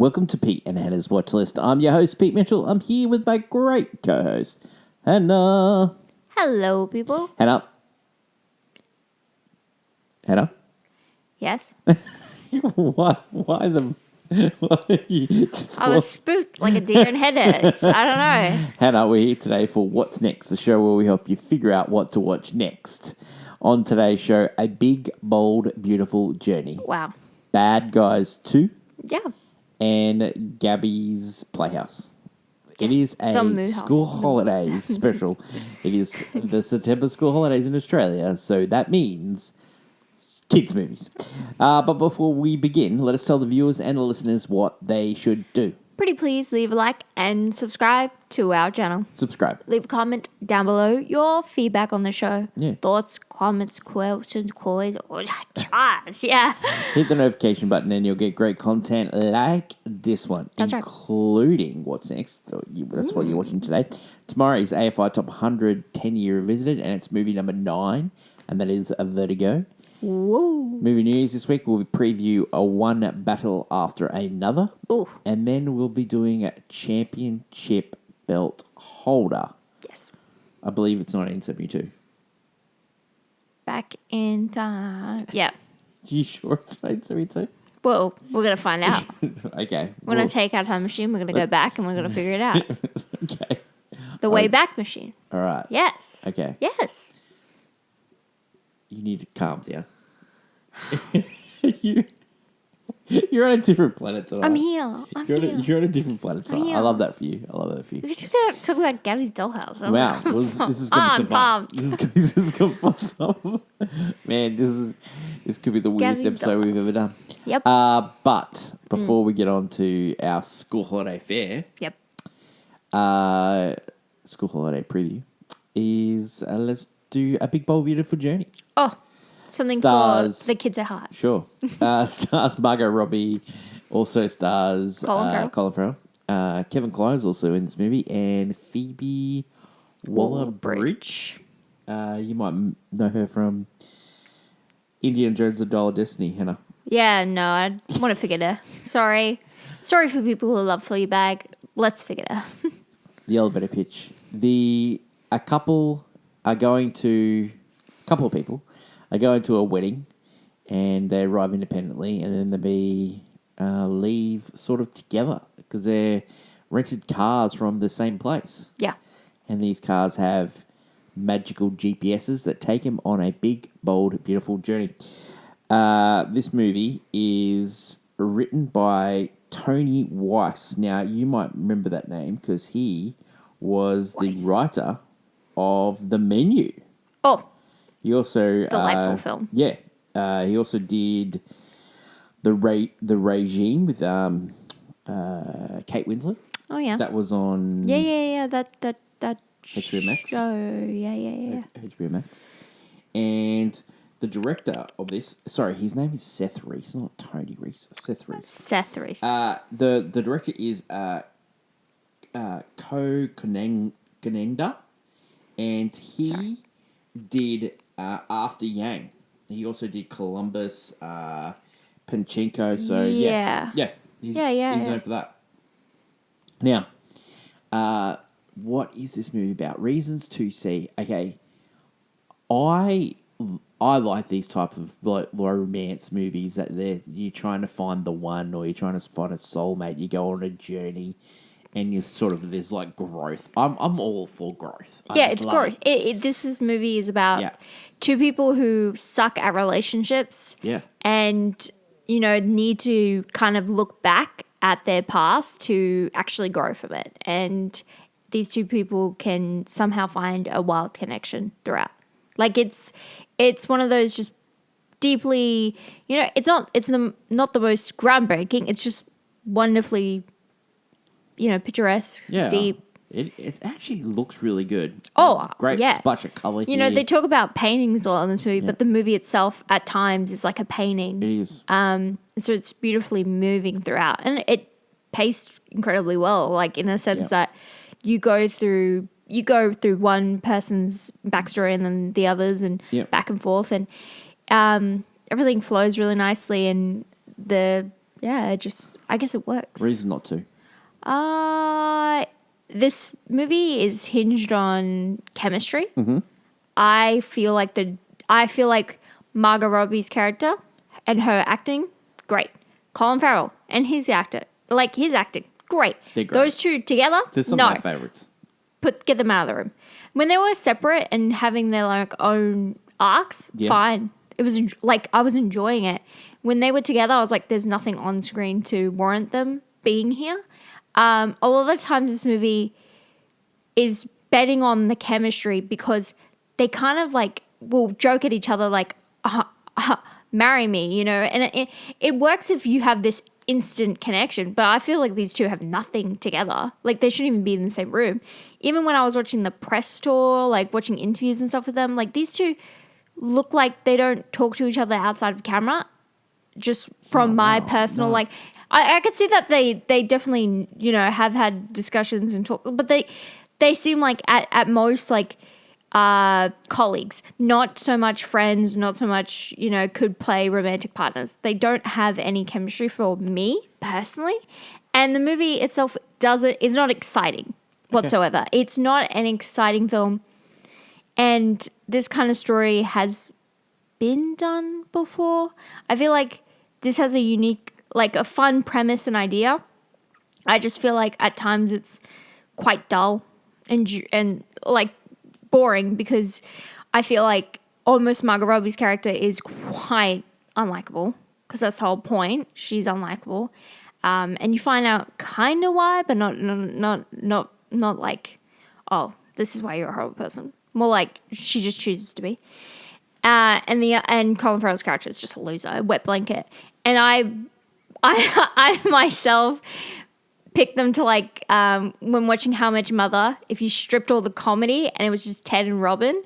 Welcome to Pete and Hannah's Watch List. I'm your host, Pete Mitchell. I'm here with my great co-host, Hannah. Hello, people. Hannah? Yes? Why the... Why you just I was spooked like a deer in headlights. I don't know. Hannah, we're here today for What's Next, the show where we help you figure out what to watch next. On today's show, A Big, Bold, Beautiful Journey. Wow. Bad Guys 2. Yeah. And Gabby's Playhouse. Yes, It is a Moo House. school holidays special. It is the September school holidays in Australia, so that means kids' movies. But before we begin, let us tell the viewers and the listeners what they should do. Pretty please leave a like and subscribe to our channel. Subscribe. Leave a comment down below your feedback on the show. Yeah. Thoughts, comments, questions, quiz, or tries. Yeah. Hit the notification button and you'll get great content like this one. That's right. Including What's Next. That's what you're watching today. Tomorrow is AFI Top 100 10-year revisited, and it's movie number 9, and that is A Vertigo. Whoa. Movie news this week, we'll preview a one battle after another. Ooh. And then we'll be doing a championship belt holder. Yes. I believe it's 1972. Back in time. Yeah. You sure it's 1972? Well, we're going to find out. Okay. We're going to take our time machine. We're going to go back and we're going to figure it out. Okay. The way back machine. All right. Yes. Okay. Yes. You need to calm down. You're on a different planet tonight. I'm here. You're on a different planet tonight. here. I love that for you. We should talk about Gabby's Dollhouse. Wow, this is going to be fun. pumped. This is going to be fun. Man, this could be the weirdest Gabby's episode we've ever done. Yep. But before we get on to our school holiday fair, Yep. school holiday preview is let's do A Big, Bold, Beautiful Journey. Oh, something Stars- for the kids at heart. Sure. Stars Margot Robbie, also stars Colin Farrell. Kevin Kline's also in this movie, and Phoebe Waller-Bridge. You might know her from Indiana Jones and the Dial of Destiny, Hannah. Yeah, no, I want to forget her. Sorry for people who love Fleabag. Let's forget her. The elevator pitch. A couple of people are going to a wedding, and they arrive independently, and then they leave sort of together because they're rented cars from the same place. Yeah. And these cars have magical GPSs that take them on a big, bold, beautiful journey. This movie is written by Tony Weiss. Now, you might remember that name because he was the writer of The Menu. Oh, He also... delightful film. Yeah. He also did The Regime with Kate Winslet. Oh, yeah. That was on... Yeah. That HBO Max. show. Yeah. HBO Max. And the director of this... Sorry, his name is Seth Reese, not Tony Reese. Seth Reese. Seth Reese. The director is Ko Kanenda, and he did After Yang. He also did Columbus, Panchenko. So yeah, he's known for that. Now, what is this movie about? Reasons to see. Okay, I like these type of romance movies that you're trying to find the one, or you're trying to find a soulmate. You go on a journey, and you're sort of there's like growth. I'm all for growth. It's growth. This movie is about two people who suck at relationships. Yeah. And need to kind of look back at their past to actually grow from it. And these two people can somehow find a wild connection throughout. Like it's one of those just deeply, it's not the most groundbreaking. It's just wonderfully, picturesque, deep. It actually looks really good. Oh, it's great splash of color. They talk about paintings a lot in this movie, but the movie itself at times is like a painting. It is. So it's beautifully moving throughout, and it paced incredibly well. Like in a sense that you go through one person's backstory and then the others, and back and forth, and everything flows really nicely. And the yeah, I guess it works. Reason not to. This movie is hinged on chemistry. Mm-hmm. I feel like Margot Robbie's character and her acting, great. Colin Farrell and his acting, great. They're great. Those two together, They're some no. of my favourites. Get them out of the room. When they were separate and having their like own arcs, fine. It was I was enjoying it. When they were together, I was like, there's nothing on screen to warrant them being here. A lot of the times this movie is betting on the chemistry because they kind of like will joke at each other like, marry me, you know, and it works if you have this instant connection, but I feel like these two have nothing together. Like they shouldn't even be in the same room. Even when I was watching the press tour, like watching interviews and stuff with them, like these two look like they don't talk to each other outside of camera. Just from my personal, like, I could see that they definitely, you know, have had discussions and talk, but they seem like at most like colleagues, not so much friends, not so much, you know, could play romantic partners. They don't have any chemistry for me personally, and the movie itself is not exciting whatsoever. It's not an exciting film, and this kind of story has been done before. I feel like this has a unique, like a fun premise and idea. I just feel like at times it's quite dull and like boring because I feel like almost Margot Robbie's character is quite unlikable because that's the whole point. She's unlikable, and you find out kind of why, but not like, oh, this is why you're a horrible person. More like she just chooses to be. And Colin Farrell's character is just a loser, a wet blanket. And I myself picked them to like when watching How I Met Your Mother. If you stripped all the comedy and it was just Ted and Robin,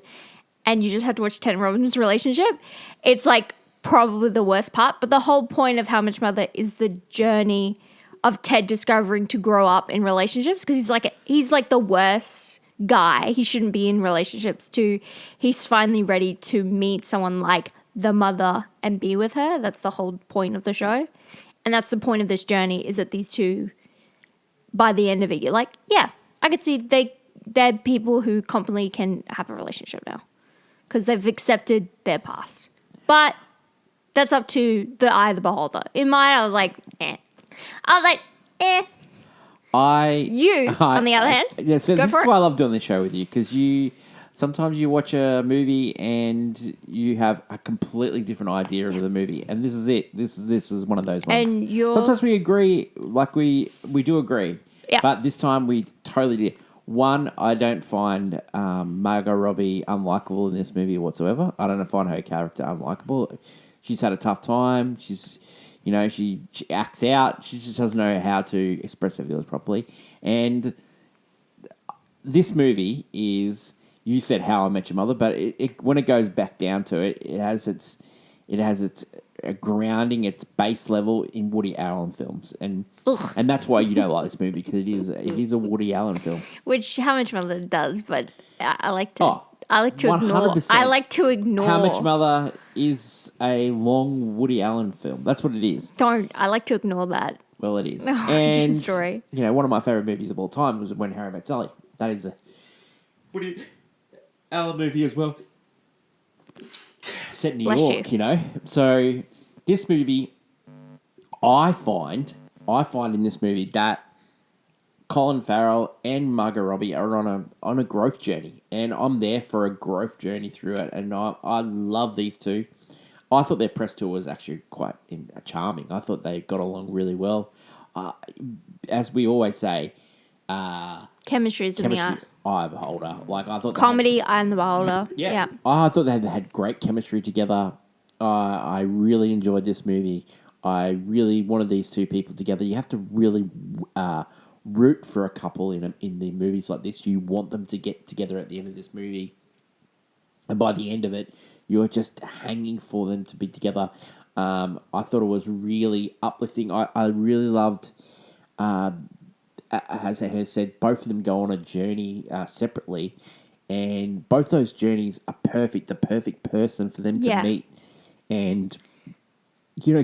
and you just had to watch Ted and Robin's relationship, it's like probably the worst part. But the whole point of How I Met Your Mother is the journey of Ted discovering to grow up in relationships because he's like the worst guy. He shouldn't be in relationships he's finally ready to meet someone like the mother and be with her. That's the whole point of the show. And that's the point of this journey, is that these two, by the end of it, you're like, yeah, I could see they're people who confidently can have a relationship now because they've accepted their past. But that's up to the eye of the beholder. In mine, I was like, eh. On the other hand, yeah. So go this for is it. why I love doing this show with you because sometimes you watch a movie and you have a completely different idea of the movie, and this is it. This is one of those ones. And sometimes we agree, like we do agree, yeah. But this time we totally did. One, I don't find Margot Robbie unlikable in this movie whatsoever. I don't find her character unlikable. She's had a tough time. She's, you know, she acts out. She just doesn't know how to express her feelings properly. And this movie is, you said How I Met Your Mother, but it when it goes back down to it, it has its grounding, its base level in Woody Allen films, and that's why you don't like this movie because it is a Woody Allen film, which How Much Mother does, but I like to ignore. 100%. I like to ignore. How Much Mother is a long Woody Allen film. That's what it is. I like to ignore that. Well, it is. And different story. You know, one of my favorite movies of all time was When Harry Met Sally. That is a Woody Allen movie as well. Set in New York, you know. So this movie, I find in this movie that Colin Farrell and Margot Robbie are on a growth journey, and I'm there for a growth journey through it, and I love these two. I thought their press tour was actually quite charming. I thought they got along really well. As we always say, chemistry is in the art. Eye of the beholder. Like I thought, comedy, eye of the beholder. Yeah. I thought they had great chemistry together. I really enjoyed this movie. I really wanted these two people together. You have to really root for a couple in the movies like this. You want them to get together at the end of this movie, and by the end of it, you're just hanging for them to be together. I thought it was really uplifting. I really loved. As I had said, both of them go on a journey separately, and both those journeys are perfect. The perfect person for them to meet, and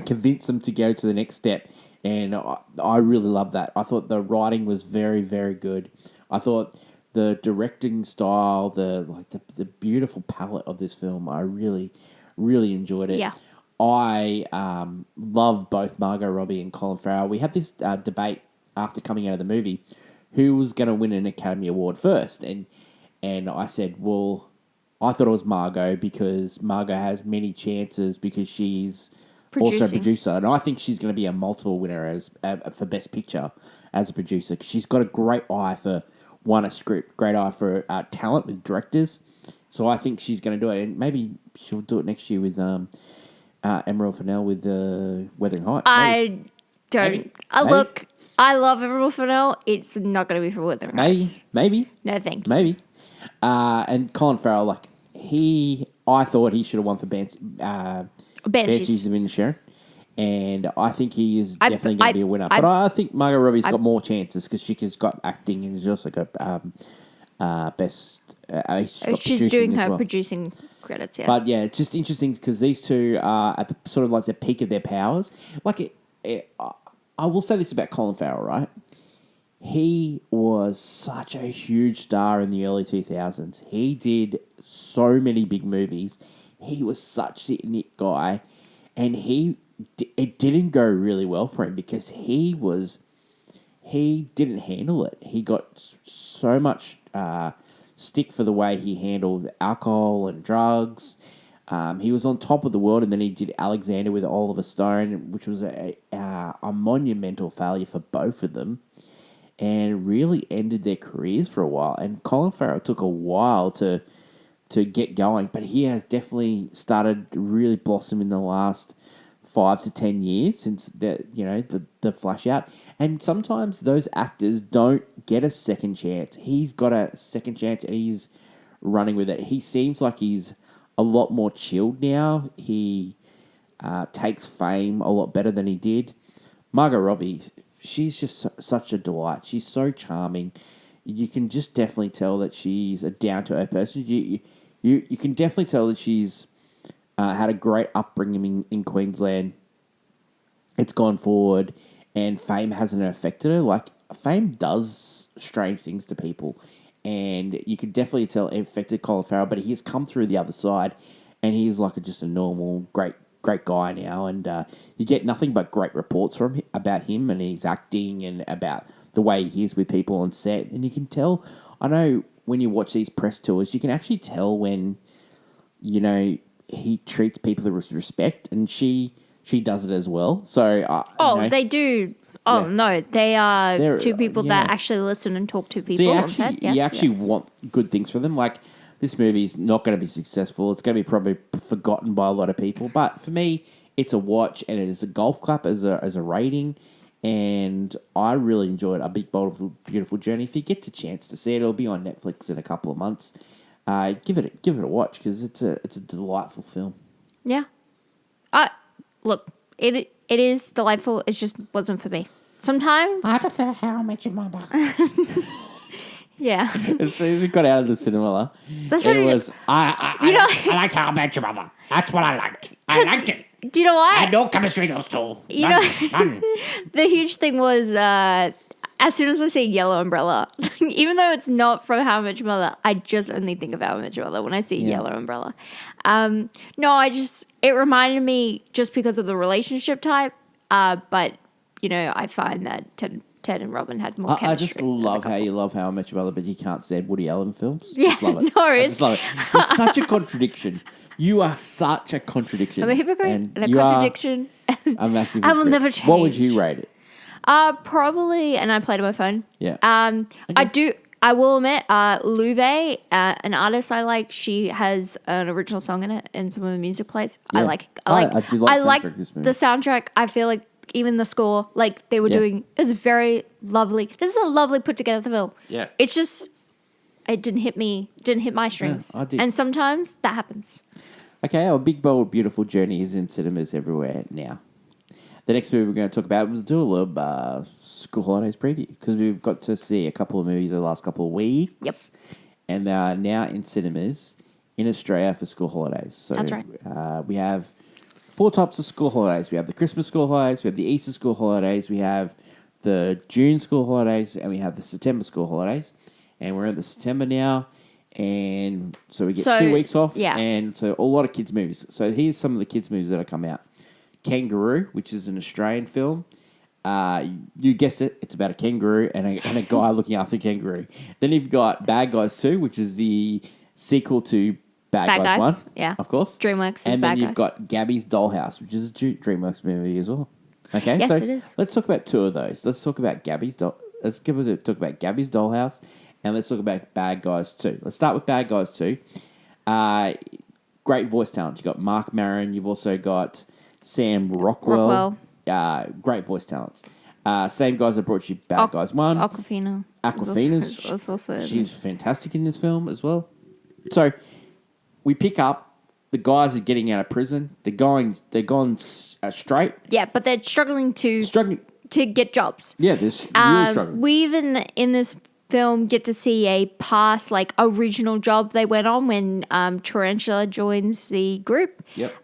convince them to go to the next step. And I really love that. I thought the writing was very, very good. I thought the directing style, the beautiful palette of this film, I really, really enjoyed it. Yeah. I love both Margot Robbie and Colin Farrell. We had this debate after coming out of the movie, who was going to win an Academy Award first, and I said, well, I thought it was Margot because Margot has many chances because she's also a producer, and I think she's going to be a multiple winner as for Best Picture as a producer. 'Cause she's got a great eye for a script, great eye for talent with directors. So I think she's going to do it, and maybe she'll do it next year with Emerald Fennell with Wuthering Heights. I don't. Look, I love Emerald Fennell. It's not going to be for Wuthering Heights. Maybe. No, thank you. Maybe. And Colin Farrell, I thought he should have won for Banshees of Inisherin. And I think he is definitely going to be a winner. But I think Margot Robbie's got more chances because she's got acting and she's also got best. She's doing her producing credits, yeah. But yeah, it's just interesting because these two are at the, sort of like the peak of their powers. I will say this about Colin Farrell, right? He was such a huge star in the early 2000s. He did so many big movies. He was such the it guy, and it didn't go really well for him because he didn't handle it. He got so much stick for the way he handled alcohol and drugs. He was on top of the world, and then he did Alexander with Oliver Stone, which was a monumental failure for both of them, and really ended their careers for a while. And Colin Farrell took a while to get going, but he has definitely started to really blossom in the last 5 to 10 years since the flash out. And sometimes those actors don't get a second chance. He's got a second chance, and he's running with it. He seems like he's a lot more chilled now. He takes fame a lot better than he did. Margot Robbie, she's just such a delight. She's so charming. You can just definitely tell that she's a down-to-earth person. You can definitely tell that she's had a great upbringing in Queensland. It's gone forward, and fame hasn't affected her. Fame does strange things to people, and you can definitely tell it affected Colin Farrell, but he has come through the other side, and he's just a normal, great guy now, and you get nothing but great reports about him and his acting and about the way he is with people on set, and you can tell. I know when you watch these press tours, you can actually tell when, he treats people with respect, and she does it as well. So, they do. Oh, yeah. No, they are two people that actually listen and talk to people on set. Yes, you actually want good things for them. This movie is not going to be successful. It's going to be probably forgotten by a lot of people. But for me, it's a watch, and it is a golf clap as a rating. And I really enjoyed A Big, Bold, Beautiful Journey. If you get the chance to see it, it'll be on Netflix in a couple of months. Give it a watch because it's a delightful film. Yeah. Look, it is delightful. It just wasn't for me. Sometimes I prefer How I Met Your Mother. Yeah. As soon as we got out of the cinema, I liked How I Met Your Mother. That's what I liked. I liked it. Do you know what? I had no chemistry in those two. None. The huge thing was as soon as I see Yellow Umbrella, even though it's not from How I Met Your Mother, I just only think of How I Met Your Mother when I see Yellow Umbrella. It reminded me just because of the relationship type, but, I find that Ted and Robin had more chemistry. I just love how you love How I Met Your Mother, but you can't stand Woody Allen films. Yeah, just love it. I just love it. It's such a contradiction. You are such a contradiction. I'm a hypocrite and a contradiction. A massive I will never change. What would you rate it? Probably, and I played on my phone. Yeah. Okay. I will admit, Louve, an artist I like, she has an original song in it, and some of the music plays. Yeah. I do like the soundtrack. I feel like even the score, they were doing, it was very lovely. This is a lovely put together film. Yeah. It's just, it didn't hit my strings. Yeah, I did. And sometimes that happens. Okay, our Big, Bold, Beautiful Journey is in cinemas everywhere now. The next movie we're going to talk about, we'll do a little school holidays preview because we've got to see a couple of movies the last couple of weeks. Yep. And they are now in cinemas in Australia for school holidays. So that's right. We have 4 types of school holidays. We have the Christmas school holidays, we have the Easter school holidays, we have the June school holidays, and we have the September school holidays. And we're in the September now, and so we get 2 weeks off. Yeah. And so a lot of kids' movies. So here's some of the kids' movies that have come out. Kangaroo, which is an Australian film. You guessed it, it's about a kangaroo and a guy looking after a kangaroo. Then you've got Bad Guys 2, which is the sequel to Bad Guys 1. Yeah. Of course. DreamWorks is And Bad then you've Guys. got Gabby's Dollhouse, which is a DreamWorks movie as well. Okay, Yes, so it is. let's talk about 2 of those. Let's talk about talk about Gabby's Dollhouse, and let's talk about Bad Guys 2. Let's start with Bad Guys 2. Great voice talent. You've got Mark Maron. You've also got Sam Rockwell. Great voice talents. Same guys that brought you Bad Guys 1. Awkwafina's She's also fantastic in this film as well. So we pick up the guys are getting out of prison. They're going straight. Yeah, but they're struggling to get jobs. Yeah, they're really struggling. We even in this film get to see a past original job they went on when Tarantula joins the group. Yep.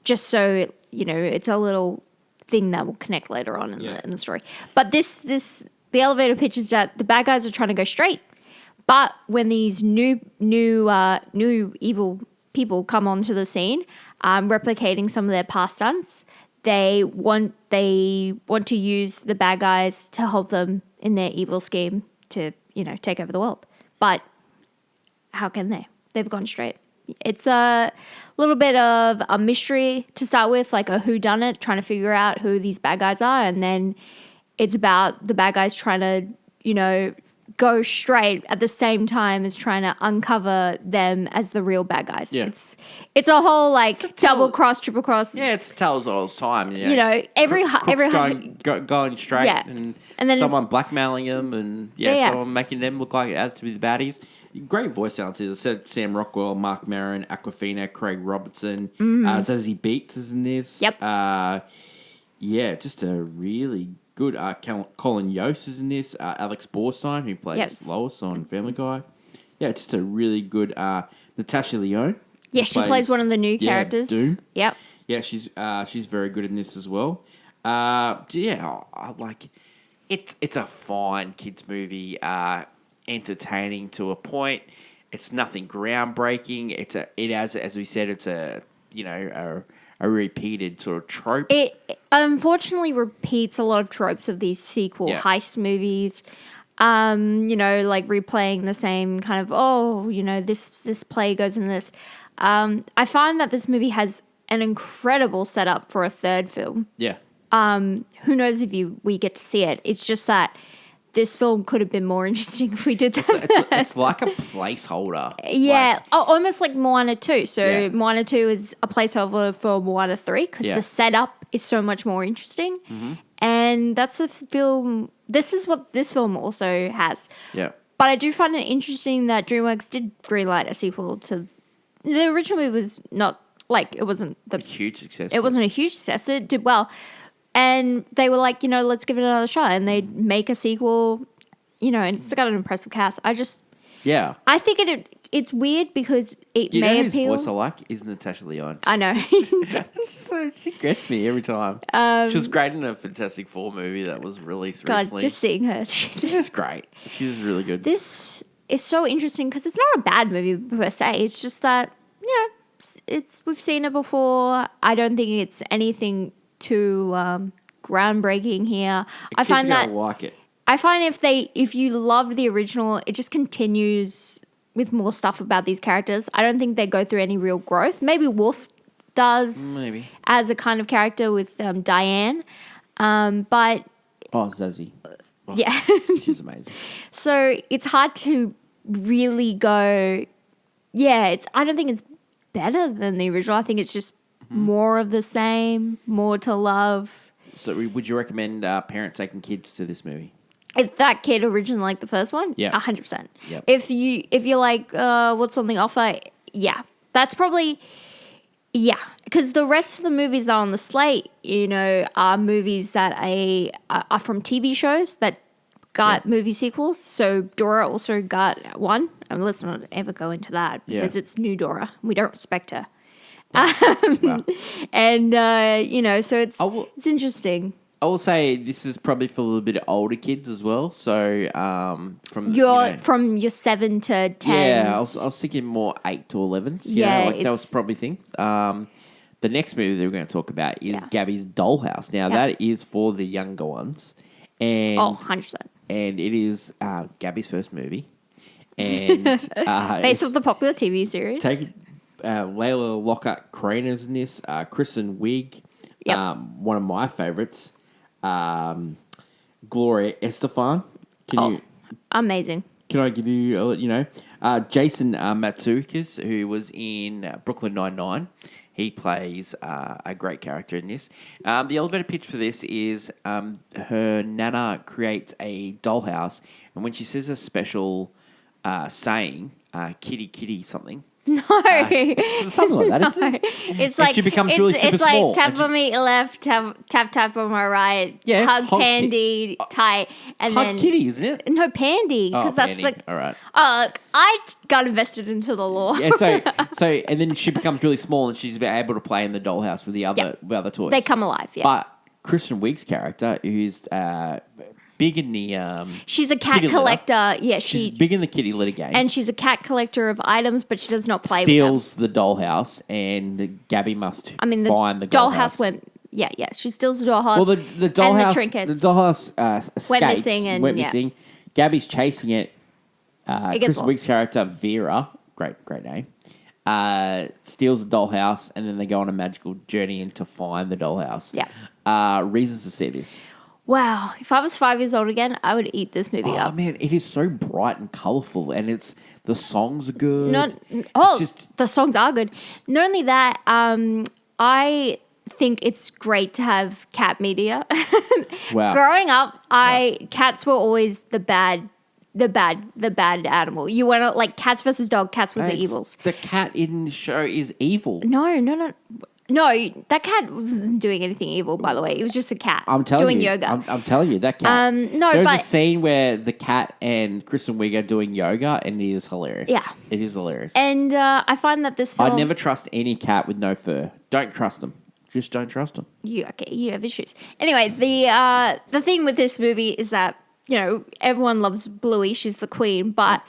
Just so it's a little thing that will connect later on in the story. But the elevator pitch is that the bad guys are trying to go straight, but when these new evil people come onto the scene, replicating some of their past stunts, they want to use the bad guys to help them in their evil scheme to take over the world. But how can they? They've gone straight. It's a little bit of a mystery to start with, like a whodunit, trying to figure out who these bad guys are, and then it's about the bad guys trying to, go straight at the same time as trying to uncover them as the real bad guys. Yeah. It's a whole double cross, triple cross. Yeah, it's Telltale's time. Every going straight, Yeah. and then someone blackmailing them, and someone making them look like to be the baddies. Great voice talent. I said Sam Rockwell, Mark Maron, Awkwafina, Craig Robertson, Zazie Beetz is in this. Yep. Just a really good. Colin Yost is in this. Alex Borstein, who plays Lois on Family Guy. Yeah, just a really good. Natasha Lyonne. Yeah, she plays one of the new characters. Doom. Yep. Yeah, she's very good in this as well. I like it's a fine kids movie. Entertaining to a point. It's nothing groundbreaking. It has, as we said, it's a repeated sort of trope. It unfortunately repeats a lot of tropes of these sequel heist movies. Replaying the same kind of this play goes in this. I find that this movie has an incredible setup for a third film. Yeah. Who knows if we get to see it? It's just that this film could have been more interesting if we did that. It's like a placeholder. Yeah, almost like Moana 2. So Moana 2 is a placeholder for Moana 3 because the setup is so much more interesting. Mm-hmm. And that's a film. This is what this film also has. Yeah. But I do find it interesting that DreamWorks did greenlight a sequel to the original movie. Was not it wasn't the huge success. It wasn't a huge success. It did well. And they were like, let's give it another shot. And they make a sequel, and it's got an impressive cast. I think it's weird because it may appeal. Whose voice I like is Natasha Lyonne. I know. She gets me every time. She was great in a Fantastic Four movie that was released recently. Just seeing her. She's great. She's really good. This is so interesting because it's not a bad movie per se. It's just that, we've seen it before. I don't think it's anything too groundbreaking here. I find that like it. I find if you loved the original, it just continues with more stuff about these characters. I don't think they go through any real growth. Maybe Wolf does, as a kind of character with Diane, but Zazie. Yeah, she's amazing. So it's hard to really go. Yeah, I don't think it's better than the original. I think it's just more of the same, more to love. So would you recommend parents taking kids to this movie? If that kid originally liked the first one, 100%. Yep. If you're like, what's on the offer? Yeah, that's probably, because the rest of the movies that are on the slate, are movies that are from TV shows that got movie sequels. So Dora also got one. Let's not ever go into that because it's new Dora. We don't respect her. Wow. And so it's interesting. I will say this is probably for a little bit older kids as well. So from From your 7 to 10. yeah, I was thinking more 8 to 11s. Yeah, that was probably thing. The next movie that we're going to talk about is Yeah. Gabby's Dollhouse. Now that is for the younger ones, and 100%. and it is Gabby's first movie, and Based off the popular TV series. take Layla Lockhart Crane in this, Kristen Wiig, Yep. one of my favorites, Gloria Estefan. Amazing. Can I give you, Jason Matsoukas, who was in Brooklyn Nine-Nine. He plays a great character in this. The elevator pitch for this is her nana creates a dollhouse, and when she says a special saying, kitty, kitty, something. No. Something like that, isn't it? It's like she becomes really super it's small. like tap on me left, tap on my right. Yeah, hug hug Pandy tight, and Hug then kitty, isn't it? no Pandy because that's Pandy. the. All right. I got invested into the law. Yeah, so and then she becomes really small, and she's able to play in the dollhouse with the other toys. They come alive. Yeah, But Kristen Wiig's character, who's big in the she's a cat kitty litter. collector. Yeah, She's big in the kitty litter game. and she's a cat collector of items, but she does not play with steals the dollhouse, and Gabby must them. I mean, the find the dollhouse went. Yeah. She steals the dollhouse. Well, the dollhouse, and the trinkets. the dollhouse escapes, Went missing and- went yeah. missing. Gabby's chasing it. It gets Kristen lost. Wiig's character Vera, great name, steals the dollhouse, and then they go on a magical journey in to find the dollhouse. Yeah. Reasons to see this. Wow, if I was 5 years old again, I would eat this movie Oh up. man, it is so bright and colourful, and the songs are good. The songs are good. Not only that, I think it's great to have cat media. Wow. Growing up, cats were always the bad animal. You went like cats versus dog. Cats were the It's- evils. The cat in the show is evil. No, that cat wasn't doing anything evil. By the way, it was just a cat. I'm telling doing you, yoga. I'm telling you that cat. No, there's but- a scene where the cat and Kristen Wiig are doing yoga, and it is hilarious. Yeah. it is hilarious. And I find that this film. I'd never trust any cat with no fur. Don't trust them. Just don't trust them. You have issues. Anyway, the thing with this movie is that everyone loves Bluey. She's the queen, but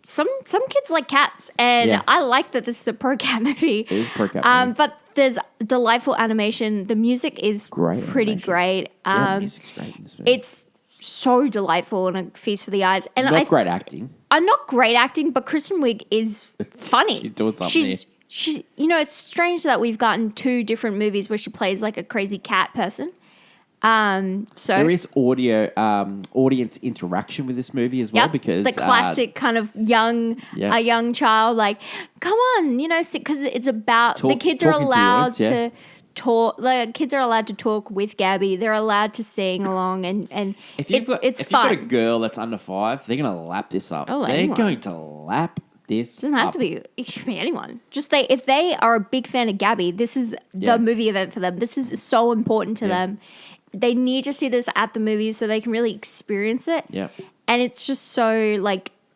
some kids like cats, and Yeah. I like that this is a pro cat movie. It is pro cat movie. But there's delightful animation. The music is Great pretty animation. great. Yeah, music's great in this movie. It's so delightful and a feast for the eyes. And Not great acting. I'm not great acting, but Kristen Wiig is funny. She's doing something here. She's it's strange that we've gotten 2 different movies where she plays like a crazy cat person. So There is audience interaction with this movie as well, because the classic kind of young child, like, come on, because it's about the kids are talking to you, allowed yeah. to talk. The kids are allowed to talk with Gabby. They're allowed to sing along, and if you've got fun. a girl that's under 5, they're gonna lap this up. Oh, they're anyone. going to lap this. It doesn't have up. to be. It should be anyone. Just if they are a big fan of Gabby, this is Yeah. the movie event for them. This is so important to them. They need to see this at the movies so they can really experience it. Yeah. And it's just so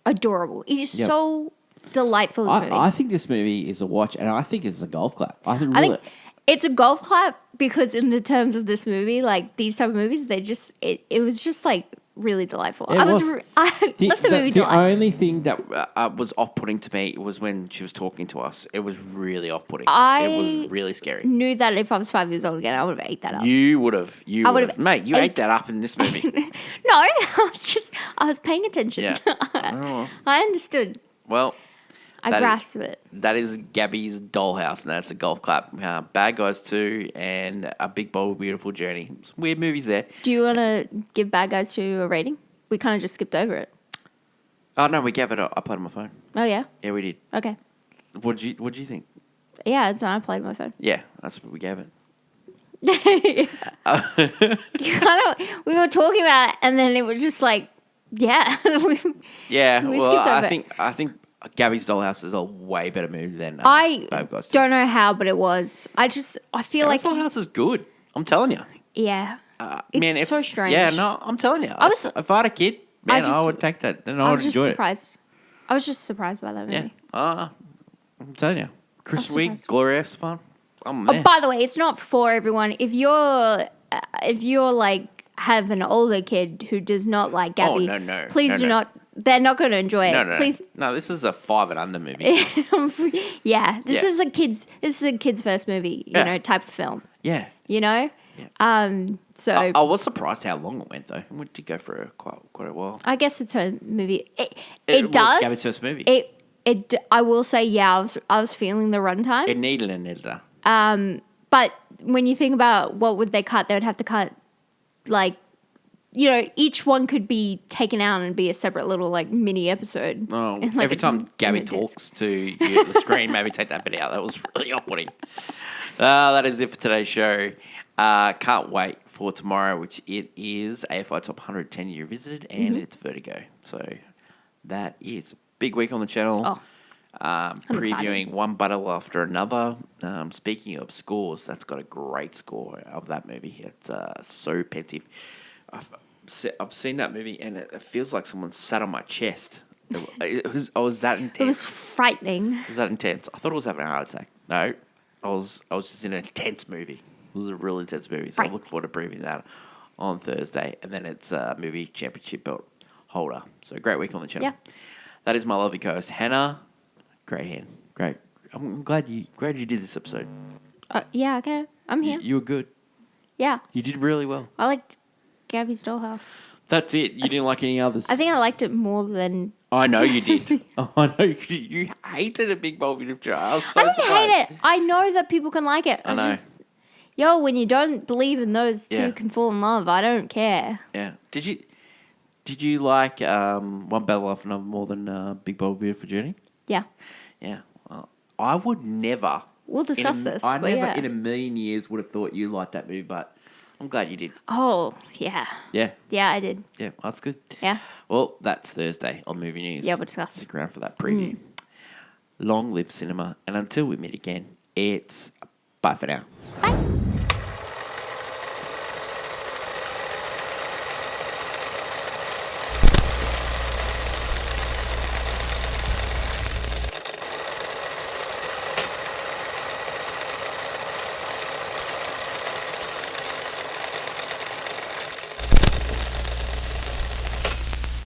adorable. It is Yep. so delightful. This movie. I think this movie is a watch, and I think it's a golf clap. I think it's a golf clap because in the terms of this movie, these type of movies, they just it was just really delightful. It I was. left the movie The delightful. only thing that was off-putting to me was when she was talking to us. It was really off-putting. I it was really scary. Knew that if I was 5 years old again, I would have ate that up. You would have. I would have Mate, you ate that up in this movie. No, I was paying attention. Yeah. I understood. Well, I that is- grasped it. that is Gabby's Dollhouse, and that's a golf clap. Bad Guys 2 and A Big Bold Beautiful Journey. Some weird movies there. Do you want to give Bad Guys 2 a rating? We kind of just skipped over it. Oh no, we gave it. I played on my phone. Oh, yeah? Yeah, we did. Okay. What did you think? Yeah, it's fine. I played on my phone. Yeah, that's what we gave it. We were talking about it, and then it was just yeah. Yeah, We well, skipped over it. I think Gabby's Dollhouse is a way better movie than I Bad Guys 2. don't know how, but it was. I feel Gabby's Dollhouse is good. I'm telling you. yeah. It's so strange. Yeah, no, I'm telling you. If I had a kid, man, I would take that, and I I would was just enjoy it. surprised. I was just surprised by that movie. Yeah, I'm telling you. Christmas I'm week, surprised. glorious fun. I'm Oh, there. by the way, it's not for everyone. If you're like have an older kid who does not like Gabby, no. please No, do no. not. They're not going to enjoy it. No. Please, No, this is a 5 and under movie. yeah. This Yeah. is a kid's first movie, you Yeah. know, type of film. Yeah. You know, so I was surprised how long it went, though. It did go for quite a while. I guess it's her movie. It Well, does. It's Gabby's first movie. I will say, yeah. I was feeling the runtime. It needed an editor. But when you think about what would they cut, they would have to cut, like, you know, each one could be taken out and be a separate little, like, mini episode. Oh, And, like, every time Gabby disc. talks to you at the screen, maybe take that bit out. That was really off-putting. That is it for today's show. Can't wait for tomorrow, which it is AFI Top 110 Year Visited, and it's Vertigo. So that is a big week on the channel. Oh. Previewing excited. one battle after another. Speaking of scores, that's got a great score of that movie. It's so pensive. I've seen that movie and it feels like someone sat on my chest. I was that intense. It was frightening. It was that intense. I thought I was having a heart attack. No, I was just in an intense movie. It was a really intense movie. So Right. I look forward to previewing that on Thursday. And then it's movie championship belt holder. So a great week on the channel. Yeah. That is my lovely co-host Hannah. Great hand. Great. I'm glad you did this episode. Yeah, okay. I'm here. You were good. Yeah. You did really well. I liked Gabby's Dollhouse. That's it. You didn't like any others. I think I liked it more than... I know you did. I know you hated a big bowl of jar. I was so I didn't surprised. hate it. I know that people can like it. I know. When you don't believe in those two Yeah. can fall in love, I don't care. Yeah. Did you like One Battle After Another more than Big Bold Beautiful Journey? Yeah. Yeah. Well, I would never. We'll discuss this. I but never yeah. in a million years would have thought you liked that movie, but I'm glad you did. Oh, yeah. Yeah. Yeah, I did. Yeah. That's good. Yeah. Well, that's Thursday on Movie News. Yeah, we'll discuss. Stick around for that preview. Long live cinema. And until we meet again, it's bye for now. Bye.